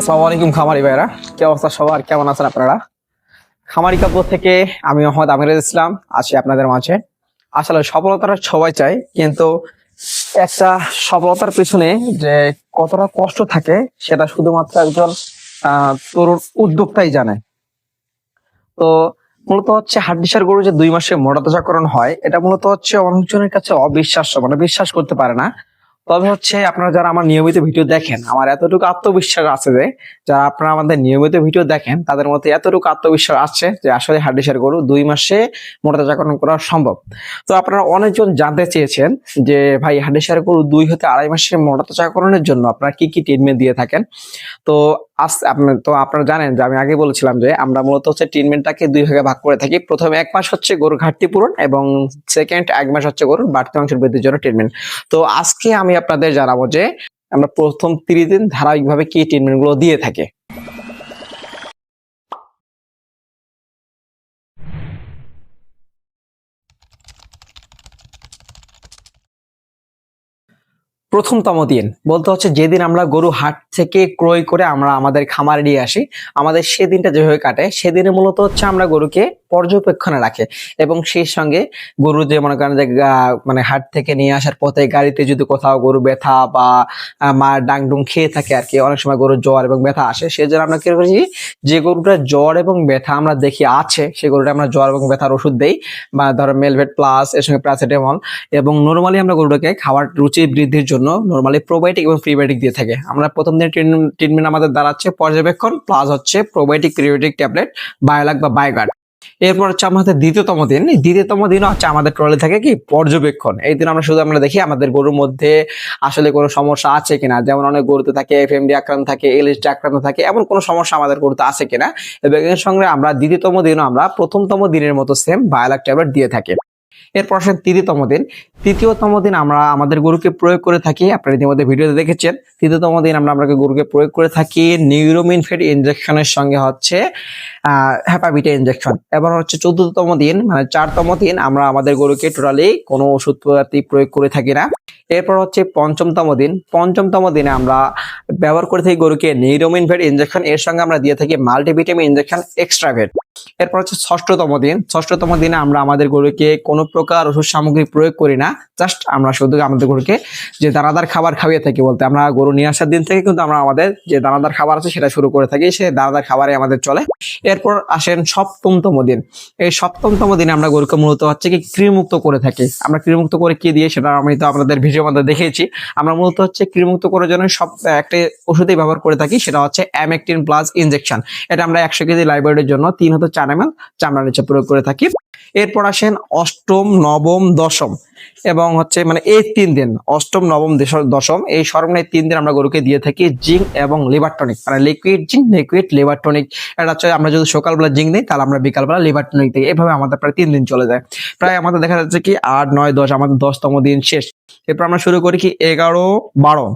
আসসালামু আলাইকুম খামারি ভাইরা, কি অবস্থা সবার? কেমন আছেন আপনারা? খামারি কাব্য থেকে আমি মোহাম্মদ আমিরুল ইসলাম আছি আপনাদের মাঝে। আসলে সফলতাটা সবাই চায়, কিন্তু একটা সফলতার পিছনে যে কতটা কষ্ট থাকে সেটা শুধুমাত্র একজন তরুণ উদ্যোক্তাই জানে। তো মূলত হচ্ছে হাড্ডিসার গরু যে 2 মাসে মোটাতাজাকরণ হয়, এটা মূলত হচ্ছে অনেকজনের কাছে অবিশ্বাস্য, মানে বিশ্বাস করতে পারে না। তবে হচ্ছে আপনারা যারা আমার নিয়মিত ভিডিও দেখেন, আমার এতটুকু আত্মবিশ্বাস আছে যে যারা আপনারা আমাদের নিয়মিত ভিডিও দেখেন তাদের মধ্যে এতটুকু আত্মবিশ্বাস আছে যে আসলে হাড্ডিসার গরু 2 মাসে মোটাতাজাকরণ করা সম্ভব। তো আপনারা অনেকজন জানতে চেয়েছেন যে ভাই, হাড্ডিসার গরু 2 হতে 2.5 মাসে মোটাতাজাকরণের জন্য আপনারা কি কি ট্রিটমেন্ট দিয়ে থাকেন? তো আপনারা জানেন যে আমি আগে বলেছিলাম যে আমরা মূলত হচ্ছে ট্রিটমেন্টটাকে 2 ভাগে ভাগ করে থাকি। প্রথম 1 মাস হচ্ছে গরুর ঘাটতি পূরণ এবং সেকেন্ড 1 মাস হচ্ছে গরুর বাড়তি অংশ বৃদ্ধির জন্য ট্রিটমেন্ট। তো আজকে আমি আপনাদের জানাবো যে আমরা প্রথম 30 দিন ধারাবাহিকভাবে কি ট্রিটমেন্ট গুলো দিয়ে থাকি। প্রথমতম দিন বলতে হচ্ছে যেদিন আমরা গরু হাট থেকে ক্রয় করে আমরা আমাদের খামারে নিয়ে আসি, আমাদের সেদিনটা যেভাবে কাটে সেদিনে মূলত হচ্ছে আমরা গরুকে পর্যবেক্ষণে রাখে এবং সেই সঙ্গে গরু যে মনে করেন যে মানে হাট থেকে নিয়ে আসার পথে গাড়িতে যদি কোথাও গরু ব্যথা বা মা ডাংডুং খেয়ে থাকে আর কি, অনেক সময় গরুর জ্বর এবং ব্যথা আসে, সেজন্য আমরা কি করি, যে গরুটা জ্বর এবং ব্যথা আমরা দেখি আছে সেই গরুটা আমরা জ্বর এবং ব্যথার ওষুধ দেই, বা ধরো মেলভেট প্লাস এর সঙ্গে প্যারাসিটামল। এবং নরমালি আমরা গরুটাকে খাবার রুচি বৃদ্ধির জন্য নরমালি প্রোবায়োটিক এবং প্রিবায়োটিক দিয়ে থাকে। আমরা প্রথম দিনের ট্রিটমেন্ট আমাদের দাঁড়াচ্ছে পর্যবেক্ষণ প্লাস হচ্ছে প্রোবায়োটিক প্রিবায়োটিক ট্যাবলেট, বায়োলাক বা বায়োগার্ড। এরপর হচ্ছে আমাদের দ্বিতীয়তম দিন হচ্ছে আমাদের ট্রলি থাকে কি পর্যবেক্ষণ। এই দিন আমরা দেখি আমাদের গরুর মধ্যে আসলে কোনো সমস্যা আছে কিনা, যেমন অনেক গরুতে থাকে এফএমডি আক্রান্ত থাকে, এলএসডি আক্রান্ত থাকে, এমন কোনো সমস্যা আমাদের গরুতে আছে কিনা। এবং এর সঙ্গে আমরা দ্বিতীয়তম দিনও আমরা প্রথমতম দিনের মতো সেম বায়োলাক ট্যাবলেট দিয়ে থাকি। এরপর আসেন তৃতীয়তম দিন আমরা আমাদের গরুকে প্রয়োগ করে থাকি, আপনারা ইতিমধ্যে ভিডিওতে দেখেছেন। তৃতীয়তম দিন আমরা গরুকে প্রয়োগ করে থাকি নিউরোমিন ফেড ইনজেকশনের সঙ্গে হচ্ছে হ্যাপাবিটা ইনজেকশন। এবার হচ্ছে 14তম দিন মানে 4তম দিন আমরা আমাদের গরুকে টোটালি কোনো ওষুধ প্রয়োগ করে থাকি না। এরপর হচ্ছে পঞ্চমতম দিনে আমরা ব্যবহার করে থাকি গরুকে নিউরোমিন ফেড ইনজেকশন, এর সঙ্গে আমরা দিয়ে থাকি মাল্টিভিটামিন ইনজেকশন এক্সট্রা ভেট। এরপর হচ্ছে ষষ্ঠতম দিনে আমরা আমাদের গরুকে কোনো প্রকার ওষুধ সামগ্রী প্রয়োগ করি না, জাস্ট আমরা শুধু আমাদের গরুকে যে দানাদার খাবার খাইয়ে থাকি, বলতে আমরা গরু নিয়ে আসার দিন থেকে কিন্তু আমরা আমাদের যে দানাদার খাবার আছে সেটা শুরু করে থাকি, সেই দানাদার খাবারে আমাদের চলে। এরপর আসেন সপ্তমতম দিন। এই সপ্তমতম দিনে আমরা গরুকে মূলত হচ্ছে কি কৃমিমুক্ত করে থাকি। আমরা কৃমিমুক্ত করে কি দিয়ে সেটা আমি তো আপনাদের ভিডিওর মধ্যে দেখিয়েছি। আমরা মূলত হচ্ছে কৃমিমুক্ত করার জন্য একটা ওষুধই ব্যবহার করে থাকি, সেটা হচ্ছে অ্যামেকটিন প্লাস ইনজেকশন। এটা আমরা 100 কেজি লাইভ ওয়েটের জন্য 3 হতে 4 ml চামড়ার নিচে প্রয়োগ করে থাকি। এরপর আসেন অষ্টম, নবম, দশম এবং হচ্ছে মানে এই 3 দিন, অষ্টম, নবম, দশম, এই সর্বনিম্ন 3 দিন আমরা গরুকে দিয়ে থাকি জিঙ্ক এবং লিভার টনিক, মানে liquid zinc, liquid liver tonic. এটা হচ্ছে আমরা যদি সকালবেলা জিঙ্ক দিই তাহলে আমরা বিকালবেলা লিভার টনিক দিই। এভাবে আমাদের প্রায় 3 দিন চলে যায়। প্রায় আমাদের দেখা যাচ্ছে কি 8, 9, 10 আমাদের 10তম দিন শেষ। এরপর আমরা শুরু করি কি 11,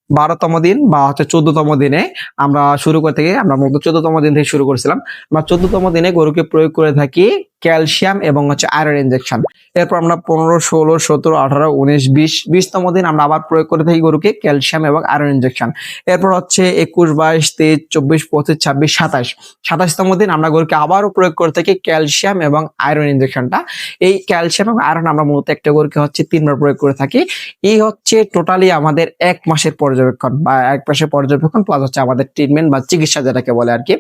12তম দিন বা হচ্ছে 14তম দিনে আমরা শুরু করে থাকি। আমরা মূলত 14তম দিন থেকে শুরু করেছিলাম। আমরা 14তম দিনে গরুকে প্রয়োগ করে থাকি ক্যালসিয়াম এবং হচ্ছে আয়রন ইনজেকশন। এরপর আমরা 15, 16, 17, 18, 19, 20, 20তম দিন আমরা আবার প্রয়োগ করে থাকি গরুকে ক্যালসিয়াম এবং আয়রন ইনজেকশন। এরপর হচ্ছে 21, 22, 23, 24, 25, 26, 27, 27তম দিন আমরা গরুকে আবারও প্রয়োগ করে থাকি ক্যালসিয়াম এবং আয়রন ইনজেকশনটা। এই ক্যালসিয়াম এবং আয়রন আমরা মূলত একটা গরুকে হচ্ছে 3 বার প্রয়োগ করে থাকি। এই হচ্ছে টোটালি আমাদের 1 মাসের পর্যবেক্ষণ বা 1 মাসের পর্যবেক্ষণ প্লাস হচ্ছে আমাদের ট্রিটমেন্ট বা চিকিৎসা যেটাকে বলে আর কি।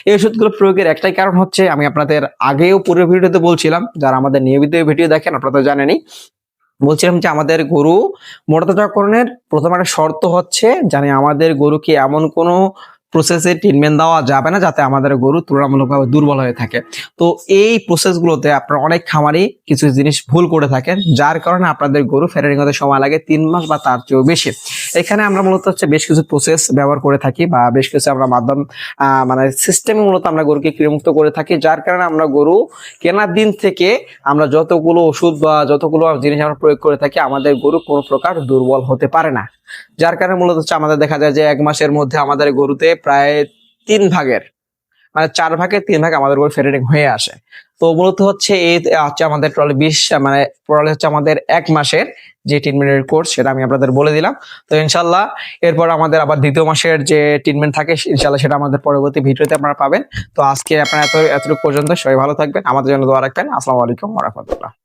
এই ওষুধগুলো প্রয়োগের একটাই কারণ হচ্ছে, আমি আপনাদের আগেও পুরো ভিডিওতে বলছিলাম, যারা আমাদের নিয়মিত ভিডিও দেখেন আপনারা তো জানেনই, বলছিলাম যে আমাদের গরু মোটাতাজাকরণের প্রথম একটা শর্ত হচ্ছে জানি আমাদের গরুকে এমন কোনো প্রসেসে ট্রিটমেন্ট দেওয়া যাবে না যাতে আমাদের গরু তুলনামূলকভাবে দুর্বল হয়ে থাকে। তো এই প্রসেসগুলোতে আপনারা অনেক খামারি কিছু জিনিস ভুল করে থাকেন, যার কারণে আপনাদের গরু ফেরারিং হতে সময় লাগে 3 মাস বা তার চেয়েও বেশি। এখানে আমরা মূলত হচ্ছে বেশ কিছু প্রসেস ব্যবহার করে থাকি বা বেশ কিছু আমরা মাধ্যম মানে সিস্টেমে মূলত আমরা গরুকে কৃমিমুক্ত করে থাকি, যার কারণে আমরা গরু কেনার দিন থেকে আমরা যতগুলো ওষুধ বা যতগুলো জিনিস আমরা প্রয়োগ করে থাকি আমাদের গরু কোনো প্রকার দুর্বল হতে পারে না। যার কারণে মূলত হচ্ছে আমাদের দেখা যায় যে 1 মাসের মধ্যে আমাদের গরুতে প্রায় 3 ভাগের মানে 4 ভাগের 3 ভাগ আমাদের গরু ফেরারিং হয়ে আসে। তো মূলত হচ্ছে এই হচ্ছে আমাদের টোটাল 20 মানে টোটাল হচ্ছে আমাদের 1 মাসের যে ট্রিটমেন্টের কোর্স সেটা আমি আপনাদের বলে দিলাম। তো ইনশাল্লাহ এরপর আমাদের আবার 2য় মাসের যে ট্রিটমেন্ট থাকে ইনশাল্লাহ সেটা আমাদের পরবর্তী ভিডিওতে আপনারা পাবেন। তো আজকে আপনারা এতটুকু পর্যন্ত, সবাই ভালো থাকবেন, আমাদের জন্য দোয়া রাখবেন। আসসালামু আলাইকুম ওয়া রাহমাতুল্লাহ।